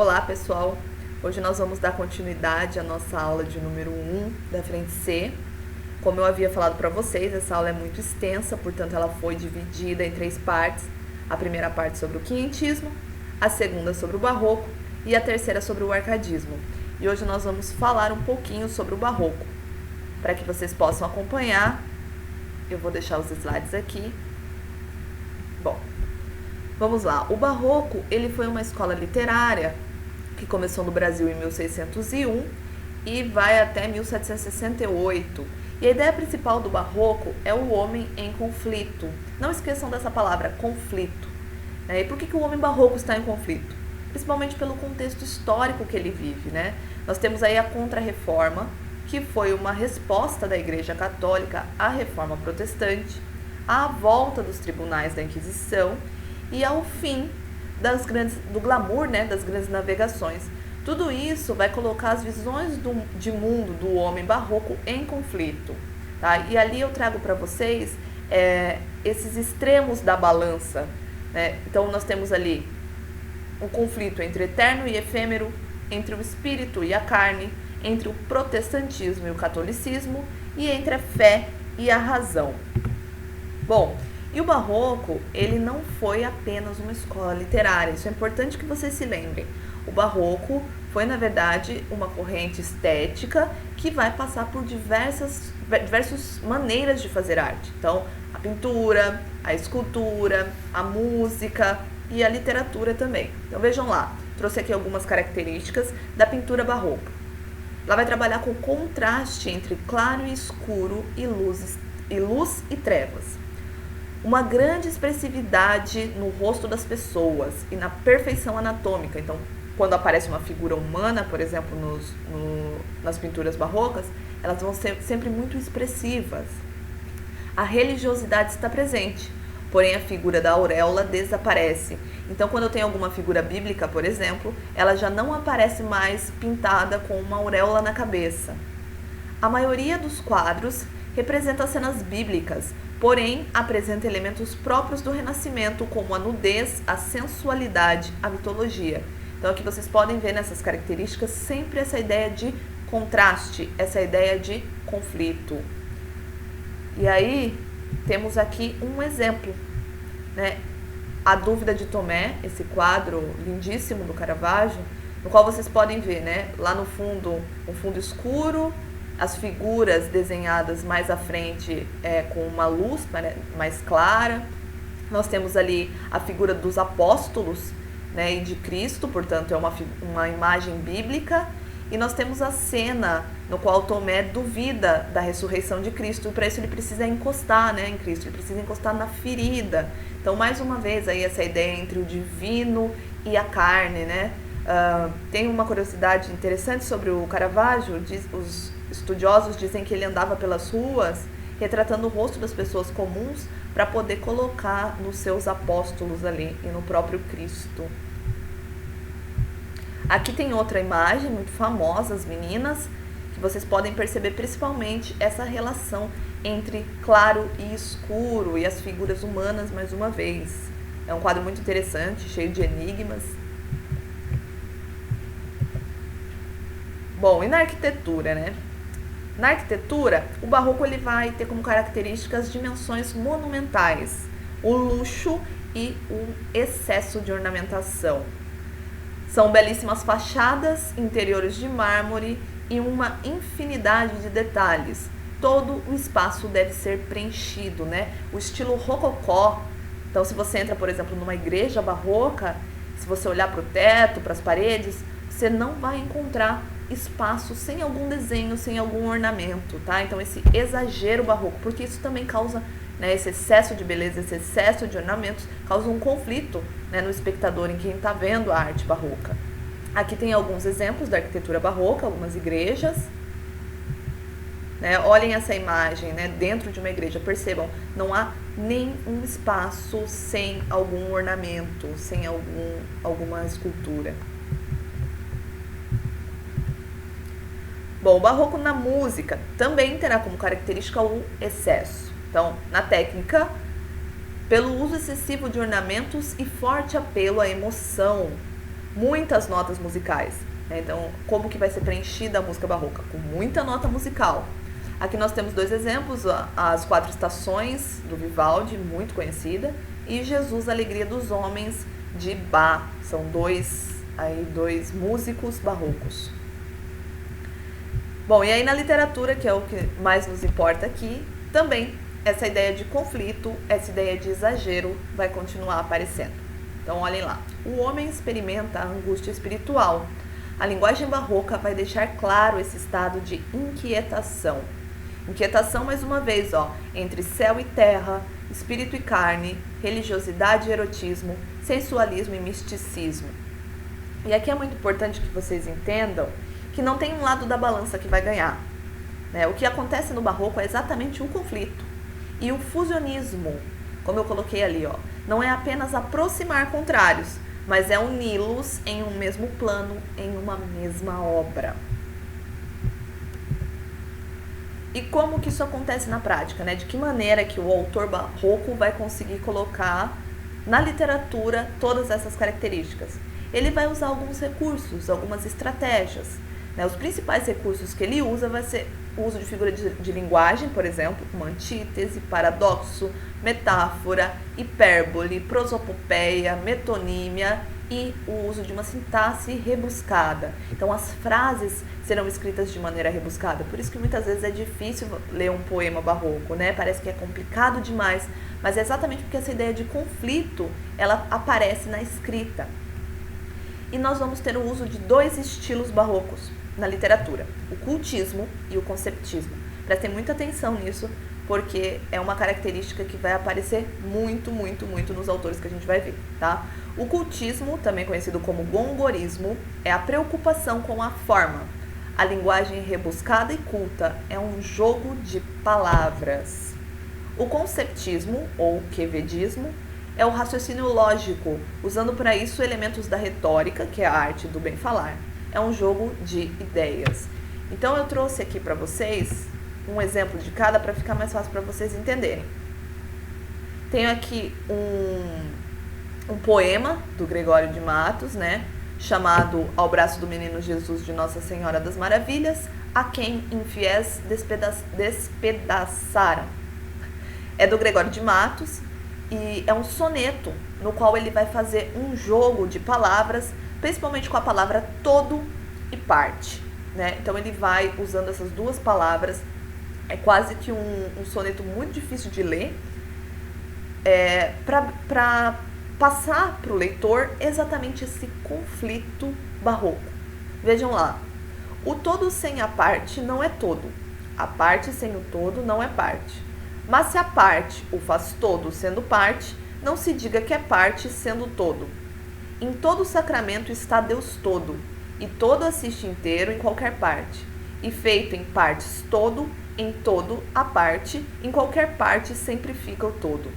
Olá pessoal, hoje nós vamos dar continuidade à nossa aula de número 1 da frente C. Como eu havia falado para vocês, essa aula é muito extensa, portanto ela foi dividida em 3 partes. A primeira parte sobre o quinhentismo, a segunda sobre o barroco e a terceira sobre o arcadismo. E hoje nós vamos falar um pouquinho sobre o barroco. Para que vocês possam acompanhar, eu vou deixar os slides aqui. Bom, vamos lá. O barroco, ele foi uma escola literária que começou no Brasil em 1601 e vai até 1768. E a ideia principal do barroco é o homem em conflito. Não esqueçam dessa palavra, conflito. E por que o homem barroco está em conflito? Principalmente pelo contexto histórico que ele vive, né? Nós temos aí a Contra-Reforma, que foi uma resposta da Igreja Católica à Reforma Protestante, à volta dos tribunais da Inquisição e ao fim do glamour, né, das grandes navegações. Tudo isso vai colocar as visões de mundo do homem barroco em conflito. Tá? E ali eu trago para vocês esses extremos da balança. Né? Então nós temos ali um conflito entre eterno e efêmero, entre o espírito e a carne, entre o protestantismo e o catolicismo e entre a fé e a razão. Bom, e o barroco, ele não foi apenas uma escola literária, isso é importante que vocês se lembrem. O barroco foi, na verdade, uma corrente estética que vai passar por diversas maneiras de fazer arte. Então, a pintura, a escultura, a música e a literatura também. Então, vejam lá, trouxe aqui algumas características da pintura barroca. Ela vai trabalhar com contraste entre claro e escuro e luz e trevas. Uma grande expressividade no rosto das pessoas e na perfeição anatômica. Então, quando aparece uma figura humana, por exemplo, nas pinturas barrocas, elas vão ser sempre muito expressivas. A religiosidade está presente, porém a figura da auréola desaparece. Então, quando eu tenho alguma figura bíblica, por exemplo, ela já não aparece mais pintada com uma auréola na cabeça. A maioria dos quadros representa cenas bíblicas, porém apresenta elementos próprios do Renascimento, como a nudez, a sensualidade, a mitologia. Então aqui vocês podem ver nessas características sempre essa ideia de contraste, essa ideia de conflito. E aí temos aqui um exemplo, né? A Dúvida de Tomé, esse quadro lindíssimo do Caravaggio, no qual vocês podem ver, né? Lá no fundo, um fundo escuro, as figuras desenhadas mais à frente com uma luz mais clara. Nós temos ali a figura dos apóstolos, né, e de Cristo, portanto é uma imagem bíblica. E nós temos a cena no qual Tomé duvida da ressurreição de Cristo. E para isso ele precisa encostar, né, em Cristo, ele precisa encostar na ferida. Então, mais uma vez, aí essa ideia entre o divino e a carne. Né? Tem uma curiosidade interessante sobre o Caravaggio. Os estudiosos dizem que ele andava pelas ruas retratando o rosto das pessoas comuns para poder colocar nos seus apóstolos ali e no próprio Cristo. Aqui tem outra imagem muito famosa, as meninas, que vocês podem perceber principalmente essa relação entre claro e escuro e as figuras humanas mais uma vez. É um quadro muito interessante, cheio de enigmas. Bom, e na arquitetura, né? Na arquitetura, o barroco ele vai ter como características dimensões monumentais, o luxo e o excesso de ornamentação. São belíssimas fachadas, interiores de mármore e uma infinidade de detalhes. Todo o espaço deve ser preenchido, né? O estilo rococó. Então, se você entra, por exemplo, numa igreja barroca, se você olhar para o teto, para as paredes, você não vai encontrar espaço sem algum desenho, sem algum ornamento, tá? Então esse exagero barroco, porque isso também causa, né, esse excesso de beleza, esse excesso de ornamentos, causa um conflito, né, no espectador, em quem está vendo a arte barroca. Aqui tem alguns exemplos da arquitetura barroca, algumas igrejas. Né? Olhem essa imagem, né, dentro de uma igreja, percebam, não há nenhum espaço sem algum ornamento, sem alguma escultura. Bom, o barroco na música também terá como característica o excesso. Então, na técnica, pelo uso excessivo de ornamentos e forte apelo à emoção. muitas notas musicais. Então, como que vai ser preenchida a música barroca? Com muita nota musical. Aqui nós temos 2 exemplos, as 4 estações do Vivaldi, muito conhecida, e Jesus, Alegria dos Homens, de Bach. São dois músicos barrocos. Bom, e aí na literatura, que é o que mais nos importa aqui, também essa ideia de conflito, essa ideia de exagero vai continuar aparecendo. Então, olhem lá. O homem experimenta a angústia espiritual. A linguagem barroca vai deixar claro esse estado de inquietação. Inquietação, mais uma vez, entre céu e terra, espírito e carne, religiosidade e erotismo, sensualismo e misticismo. E aqui é muito importante que vocês entendam que não tem um lado da balança que vai ganhar. O que acontece no barroco é exatamente o conflito. E o fusionismo, como eu coloquei ali, não é apenas aproximar contrários, mas é uni-los em um mesmo plano, em uma mesma obra. E como que isso acontece na prática, De que maneira que o autor barroco vai conseguir colocar na literatura todas essas características? Ele vai usar alguns recursos, algumas estratégias. Os principais recursos que ele usa vai ser o uso de figura de linguagem, por exemplo, como antítese, paradoxo, metáfora, hipérbole, prosopopeia, metonímia e o uso de uma sintaxe rebuscada. Então, as frases serão escritas de maneira rebuscada. Por isso que muitas vezes é difícil ler um poema barroco, Parece que é complicado demais, mas é exatamente porque essa ideia de conflito, ela aparece na escrita. E nós vamos ter o uso de 2 estilos barrocos na literatura, o cultismo e o conceptismo. Prestem muita atenção nisso, porque é uma característica que vai aparecer muito, muito, muito nos autores que a gente vai ver, tá? O cultismo, também conhecido como gongorismo, é a preocupação com a forma. A linguagem rebuscada e culta é um jogo de palavras. O conceptismo, ou quevedismo, é o raciocínio lógico, usando para isso elementos da retórica, que é a arte do bem falar. É um jogo de ideias. Então eu trouxe aqui para vocês um exemplo de cada para ficar mais fácil para vocês entenderem. Tenho aqui um poema do Gregório de Matos, chamado Ao Braço do Menino Jesus de Nossa Senhora das Maravilhas, a quem infiéis despedaçaram. É do Gregório de Matos e é um soneto no qual ele vai fazer um jogo de palavras, principalmente com a palavra todo e parte. Então ele vai usando essas 2 palavras, é quase que um soneto muito difícil de ler, para passar para o leitor exatamente esse conflito barroco. Vejam lá, o todo sem a parte não é todo, a parte sem o todo não é parte. Mas se a parte o faz todo sendo parte, não se diga que é parte sendo todo. Em todo sacramento está Deus todo, e todo assiste inteiro em qualquer parte. E feito em partes todo, em todo a parte, em qualquer parte sempre fica o todo.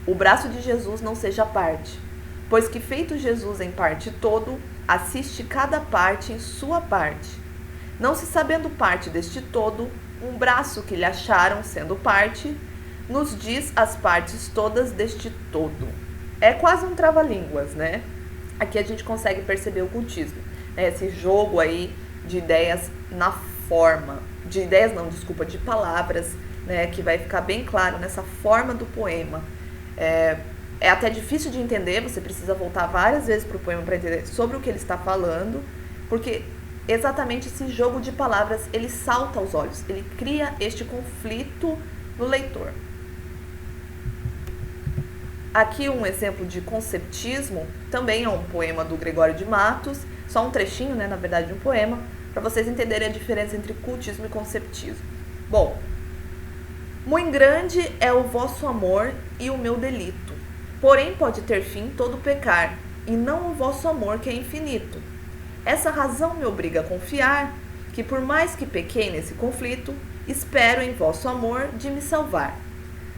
O braço de Jesus não seja parte, pois que feito Jesus em parte todo, assiste cada parte em sua parte. Não se sabendo parte deste todo, um braço que lhe acharam sendo parte, nos diz as partes todas deste todo. É quase um trava-línguas, Aqui a gente consegue perceber o cultismo, esse jogo aí de ideias na forma, de palavras, que vai ficar bem claro nessa forma do poema. É até difícil de entender, você precisa voltar várias vezes para o poema para entender sobre o que ele está falando, porque exatamente esse jogo de palavras, ele salta aos olhos, ele cria este conflito no leitor. Aqui um exemplo de conceptismo, também é um poema do Gregório de Matos, só um trechinho, na verdade, de um poema, para vocês entenderem a diferença entre cultismo e conceptismo. Bom, muito grande é o vosso amor e o meu delito, porém pode ter fim todo pecar, e não o vosso amor que é infinito. Essa razão me obriga a confiar que por mais que pequei nesse conflito, espero em vosso amor de me salvar.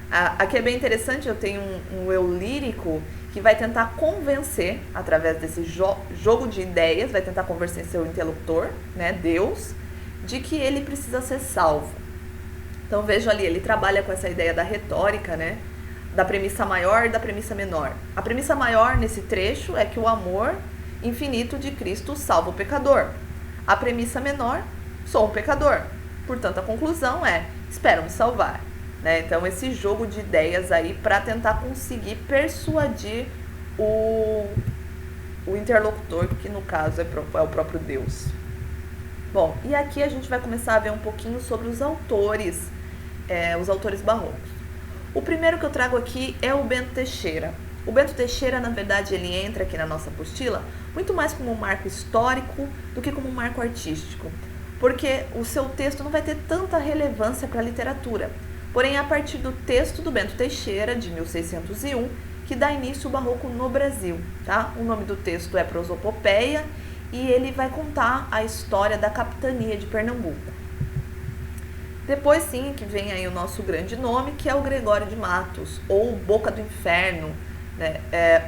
Aqui é bem interessante, eu tenho um eu lírico que vai tentar convencer, através desse jogo de ideias, vai tentar convencer seu interlocutor, Deus, de que ele precisa ser salvo. Então vejo ali, ele trabalha com essa ideia da retórica, da premissa maior e da premissa menor. A premissa maior nesse trecho é que o amor, infinito de Cristo salva o pecador. A premissa menor, sou um pecador. Portanto, a conclusão é, espero me salvar. Né? Então, esse jogo de ideias aí para tentar conseguir persuadir o interlocutor, que no caso é o próprio Deus. Bom, e aqui a gente vai começar a ver um pouquinho sobre os autores barrocos. O primeiro que eu trago aqui é o Bento Teixeira. O Bento Teixeira, na verdade, ele entra aqui na nossa apostila muito mais como um marco histórico do que como um marco artístico, porque o seu texto não vai ter tanta relevância para a literatura. Porém, é a partir do texto do Bento Teixeira, de 1601, que dá início o barroco no Brasil. Tá? O nome do texto é Prosopopeia e ele vai contar a história da capitania de Pernambuco. Depois sim que vem aí o nosso grande nome, que é o Gregório de Matos, ou Boca do Inferno. Né?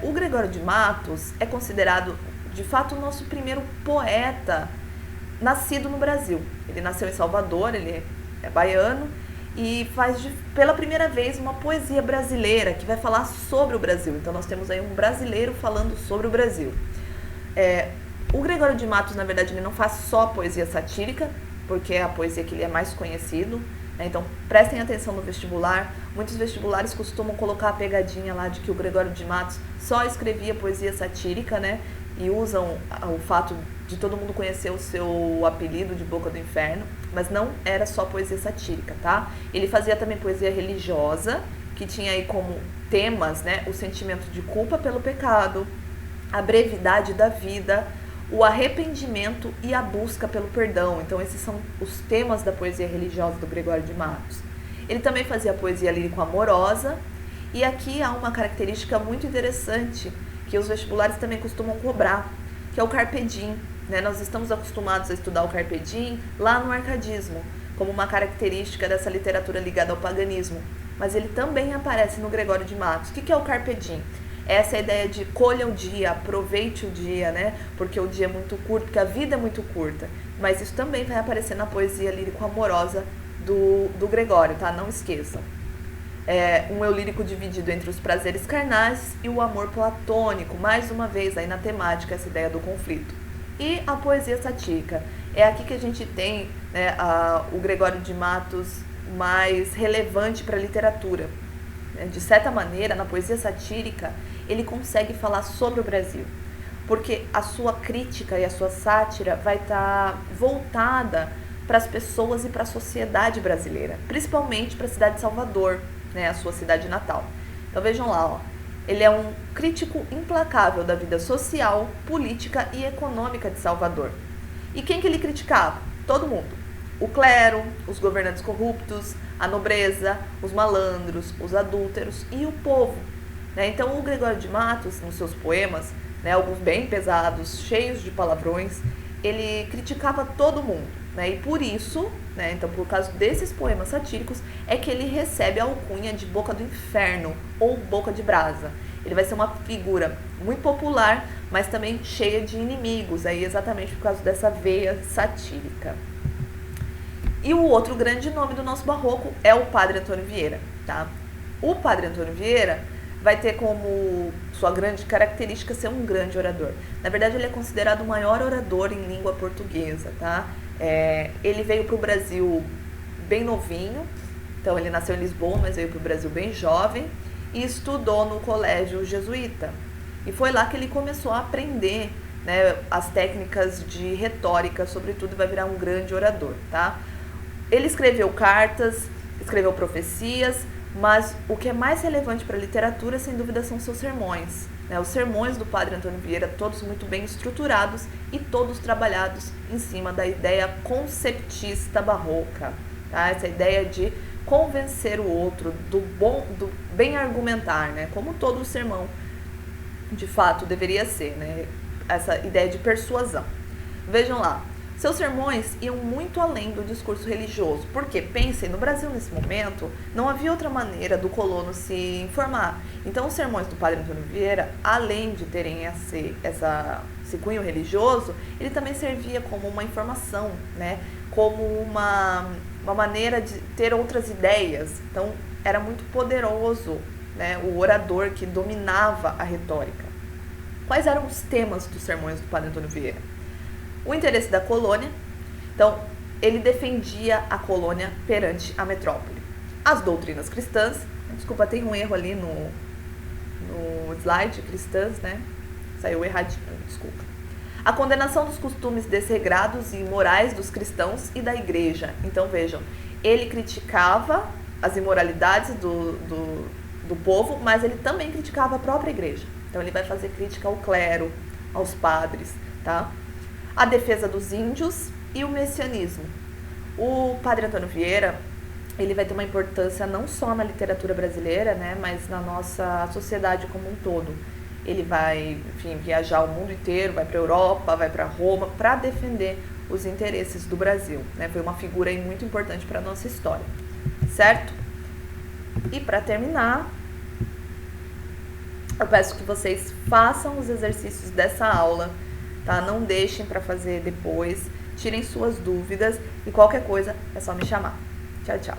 O Gregório de Matos é considerado, de fato, o nosso primeiro poeta nascido no Brasil. Ele nasceu em Salvador, ele é baiano, e faz pela primeira vez uma poesia brasileira que vai falar sobre o Brasil. Então nós temos aí um brasileiro falando sobre o Brasil. O Gregório de Matos, na verdade, ele não faz só poesia satírica, porque é a poesia que ele é mais conhecido. Né? Então prestem atenção no vestibular. Muitos vestibulares costumam colocar a pegadinha lá de que o Gregório de Matos só escrevia poesia satírica, né? E usam o fato de todo mundo conhecer o seu apelido de Boca do Inferno, mas não era só poesia satírica, tá? Ele fazia também poesia religiosa, que tinha aí como temas, né, o sentimento de culpa pelo pecado, a brevidade da vida, o arrependimento e a busca pelo perdão. Então esses são os temas da poesia religiosa do Gregório de Matos. Ele também fazia poesia lírico-amorosa, e aqui há uma característica muito interessante que os vestibulares também costumam cobrar, que é o carpe diem. Né? Nós estamos acostumados a estudar o carpe diem lá no arcadismo, como uma característica dessa literatura ligada ao paganismo. Mas ele também aparece no Gregório de Matos. O que é o carpe diem? Essa é a ideia de colha o dia, aproveite o dia, né? Porque o dia é muito curto, porque a vida é muito curta. Mas isso também vai aparecer na poesia lírico-amorosa do Gregório, tá? Não esqueçam. Um eu lírico dividido entre os prazeres carnais e o amor platônico, mais uma vez aí na temática essa ideia do conflito. E a poesia satírica, é aqui que a gente tem, né, o Gregório de Matos mais relevante para a literatura. De certa maneira, na poesia satírica, ele consegue falar sobre o Brasil, porque a sua crítica e a sua sátira vai estar voltada para as pessoas e para a sociedade brasileira, principalmente para a cidade de Salvador, né, a sua cidade natal. Então vejam lá, ó, ele é um crítico implacável da vida social, política e econômica de Salvador. E quem que ele criticava? Todo mundo. O clero, os governantes corruptos, a nobreza, os malandros, os adúlteros e o povo. Né? Então o Gregório de Matos, nos seus poemas, né, alguns bem pesados, cheios de palavrões, ele criticava todo mundo. Né? E por isso, né, então por causa desses poemas satíricos, é que ele recebe a alcunha de Boca do Inferno ou Boca de Brasa. Ele vai ser uma figura muito popular, mas também cheia de inimigos, aí exatamente por causa dessa veia satírica. E o outro grande nome do nosso barroco é o Padre Antônio Vieira. Tá? O Padre Antônio Vieira vai ter como sua grande característica ser um grande orador. Na verdade, ele é considerado o maior orador em língua portuguesa. Tá? Ele veio para o Brasil bem novinho, então ele nasceu em Lisboa, mas veio para o Brasil bem jovem e estudou no colégio jesuíta. E foi lá que ele começou a aprender, né, as técnicas de retórica, sobretudo, vai virar um grande orador. Tá? Ele escreveu cartas, escreveu profecias, mas o que é mais relevante para a literatura, sem dúvida, são seus sermões. Né? Os sermões do Padre Antônio Vieira, todos muito bem estruturados e todos trabalhados em cima da ideia conceptista barroca. Tá? Essa ideia de convencer o outro, do bem argumentar, né? Como todo o sermão, de fato, deveria ser. Né? Essa ideia de persuasão. Vejam lá. Seus sermões iam muito além do discurso religioso, porque, pensem, no Brasil nesse momento, não havia outra maneira do colono se informar. Então, os sermões do Padre Antônio Vieira, além de terem esse cunho religioso, ele também servia como uma informação, né? Como uma maneira de ter outras ideias. Então, era muito poderoso, né? O orador que dominava a retórica. Quais eram os temas dos sermões do Padre Antônio Vieira? O interesse da colônia. Então, ele defendia a colônia perante a metrópole. As doutrinas cristãs, desculpa, tem um erro ali no slide, cristãs, né? Saiu erradinho, desculpa. A condenação dos costumes desregrados e imorais dos cristãos e da igreja. Então, vejam, ele criticava as imoralidades do povo, mas ele também criticava a própria igreja. Então, ele vai fazer crítica ao clero, aos padres, tá? A defesa dos índios e o messianismo. O Padre Antônio Vieira, ele vai ter uma importância não só na literatura brasileira, né, mas na nossa sociedade como um todo. Ele vai, enfim, viajar o mundo inteiro, vai para a Europa, vai para Roma, para defender os interesses do Brasil, né? Foi uma figura aí muito importante para a nossa história, certo? E para terminar, eu peço que vocês façam os exercícios dessa aula, tá? Não deixem para fazer depois, tirem suas dúvidas e qualquer coisa é só me chamar. Tchau, tchau.